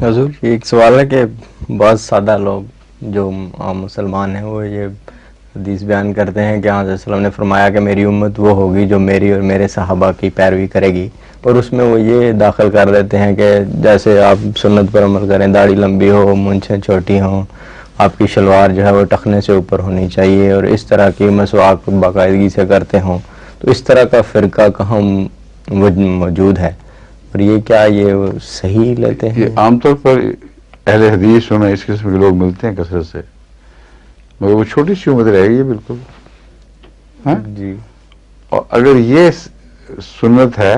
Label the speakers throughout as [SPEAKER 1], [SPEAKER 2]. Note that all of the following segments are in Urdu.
[SPEAKER 1] حضور یہ ایک سوال ہے کہ بہت سادہ لوگ جو عام مسلمان ہیں وہ یہ حدیث بیان کرتے ہیں کہ حضرت صلی اللہ علیہ وسلم نے فرمایا کہ میری امت وہ ہوگی جو میری اور میرے صحابہ کی پیروی کرے گی، اور اس میں وہ یہ داخل کر دیتے ہیں کہ جیسے آپ سنت پر عمل کریں، داڑھی لمبی ہو، مونچھیں چھوٹی ہوں، آپ کی شلوار جو ہے وہ ٹخنے سے اوپر ہونی چاہیے، اور اس طرح کی مسواک باقاعدگی سے کرتے ہوں، تو اس طرح کا فرقہ کہاں موجود ہے، اور یہ کیا یہ صحیح لیتے ہیں؟
[SPEAKER 2] یہ عام طور پر اہل حدیثوں میں اس قسم کے لوگ ملتے ہیں کثرت سے، مگر وہ چھوٹی سی عمر رہے گی بالکل. ہاں،
[SPEAKER 1] جی
[SPEAKER 2] اور اگر یہ سنت ہے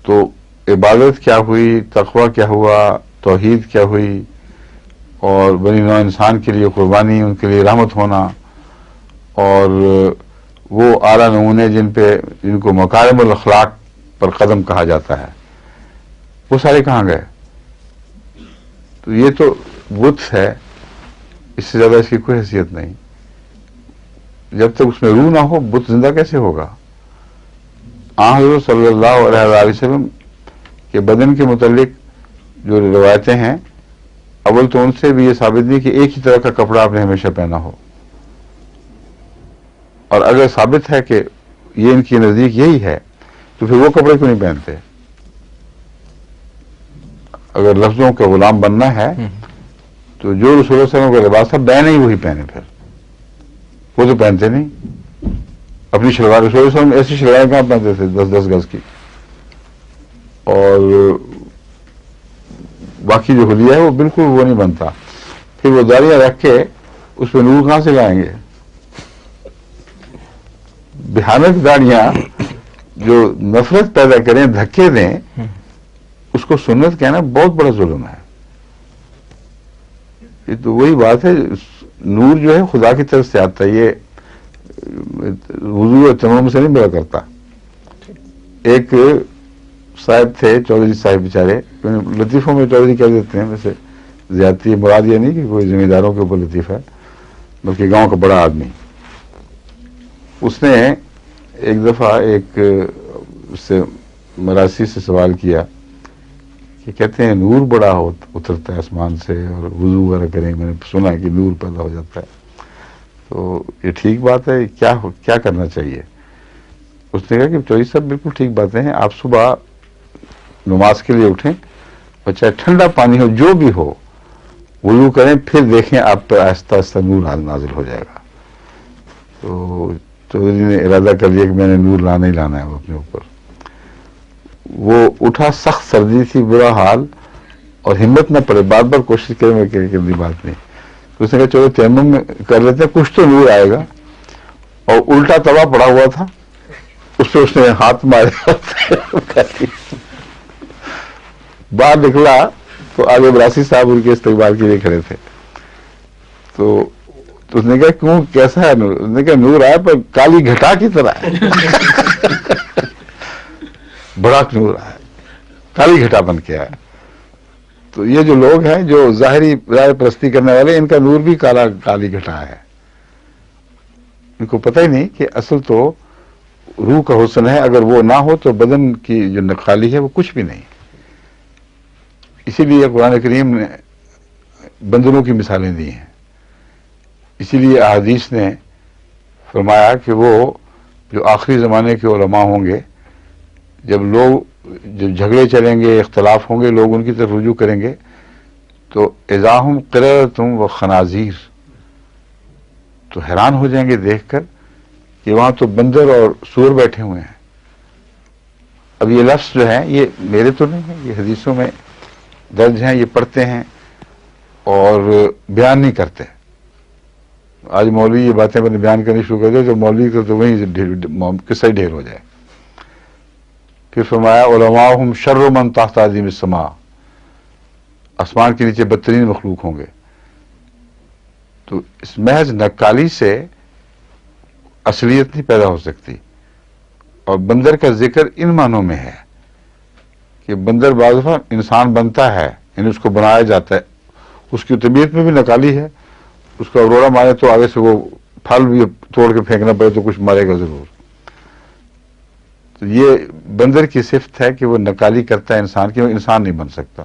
[SPEAKER 2] تو عبادت کیا ہوئی، تقوی کیا ہوا، توحید کیا ہوئی، اور بنی نوع انسان کے لیے قربانی، ان کے لیے رحمت ہونا، اور وہ اعلیٰ نمونے جن کو مکارم الاخلاق پر قدم کہا جاتا ہے، وہ سارے کہاں گئے؟ تو یہ تو بت ہے، اس سے زیادہ اس کی کوئی حیثیت نہیں. جب تک اس میں روح نہ ہو بت زندہ کیسے ہوگا؟ حضرت صلی اللہ علیہ وسلم کے بدن کے متعلق جو روایتیں ہیں، اول تو ان سے بھی یہ ثابت نہیں کہ ایک ہی طرح کا کپڑا آپ نے ہمیشہ پہنا ہو، اور اگر ثابت ہے کہ یہ ان کے نزدیک یہی ہے تو پھر وہ کپڑے کیوں نہیں پہنتے؟ اگر لفظوں کا غلام بننا ہے تو جو رسول اللہ صلی اللہ علیہ وسلم کا لباس تھا بیان ہی وہی پہنے، پھر وہ تو پہنتے نہیں. اپنی شلوار رسول اللہ صلی اللہ علیہ وسلم ایسی شلواریں کہاں پہنتے تھے 10-10 گز کی، اور باقی جو حلیہ ہے وہ بالکل وہ نہیں بنتا. پھر وہ داڑیاں رکھ کے اس پہ نور کہاں سے لائیں گے؟ بھیانک داڑیاں جو نفرت پیدا کریں، دھکے دیں، اس کو سنت کہنا بہت بڑا ظلم ہے. یہ تو وہی بات ہے، نور جو ہے خدا کی طرف سے آتا ہے، یہ وضو اور تیمم سے نہیں ملا کرتا. ایک صاحب تھے، چودھری صاحب بیچارے، لطیفوں میں چودھری کہہ دیتے ہیں، ویسے زیادتی مراد یہ نہیں کہ کوئی ذمہ داروں کے اوپر لطیف ہے، بلکہ گاؤں کا بڑا آدمی. اس نے ایک دفعہ ایک اس سے مراسی سے سوال کیا کہ کہتے ہیں نور بڑا اترتا ہے آسمان سے اور وضو وغیرہ کریں، میں نے سنا ہے کہ نور پیدا ہو جاتا ہے، تو یہ ٹھیک بات ہے، کیا کرنا چاہیے؟ اس نے کہا کہ چوہدری صاحب بالکل ٹھیک باتیں ہیں، آپ صبح نماز کے لیے اٹھیں اور چاہے ٹھنڈا پانی ہو جو بھی ہو وضو کریں، پھر دیکھیں آپ پہ آہستہ آہستہ نور نازل ہو جائے گا. تو چودھری نے ارادہ کر لیا کہ میں نے نور لانا ہی لانا ہے وہ اپنے اوپر. وہ اٹھا، سخت سردی تھی، برا حال، اور ہمت نہ پڑے، بار بار کوشش کرے میں کرنے بات نہیں. تو اس نے کہا چلو تیمم کر لیتے ہیں، کچھ تو نور آئے گا. اور الٹا توا پڑا ہوا تھا، اس پہ اس نے ہاتھ مارے، باہر نکلا تو آگے براسی صاحب ان کے استقبال کے لیے کھڑے تھے. تو اس نے کہا کیوں، کیسا ہے نور؟ اس نے کہا نور آیا پر کالی گھٹا کی طرح ہے. بڑا نور آیا، کالی گھٹا بن کے آیا. تو یہ جو لوگ ہیں جو ظاہری رائے پرستی کرنے والے، ان کا نور بھی کالی گھٹا ہے. ان کو پتہ ہی نہیں کہ اصل تو روح کا حسن ہے، اگر وہ نہ ہو تو بدن کی جو نقالی ہے وہ کچھ بھی نہیں. اسی لیے قرآن کریم نے بندروں کی مثالیں دی ہیں، اسی لیے احادیث نے فرمایا کہ وہ جو آخری زمانے کے علماء ہوں گے، جب جھگڑے چلیں گے، اختلاف ہوں گے، لوگ ان کی طرف رجوع کریں گے، تو اذاہم قرۃم و خنازیر، تو حیران ہو جائیں گے دیکھ کر کہ وہاں تو بندر اور سور بیٹھے ہوئے ہیں. اب یہ لفظ جو ہے یہ میرے تو نہیں ہے، یہ حدیثوں میں درج ہیں، یہ پڑھتے ہیں اور بیان نہیں کرتے. آج مولوی یہ باتیں میں نے بیان کرنی شروع کر دیا تو مولوی کو تو وہیں قصہ ہی ڈھیر ہو جائے. پھر فرمایا علماءہم شر من تحت عظیم السماء، آسمان کے نیچے بدترین مخلوق ہوں گے. تو اس محض نقالی سے اصلیت نہیں پیدا ہو سکتی. اور بندر کا ذکر ان معنوں میں ہے کہ بندر بعض دفعہ انسان بنتا ہے، یعنی اس کو بنایا جاتا ہے، اس کی طبیعت میں بھی نقالی ہے، اس کا اروڑا مارے تو آگے سے وہ پھل بھی توڑ کے پھینکنا پڑے تو کچھ مارے گا ضرور. تو یہ بندر کی صفت ہے کہ وہ نقالی کرتا ہے انسان کی، وہ انسان نہیں بن سکتا.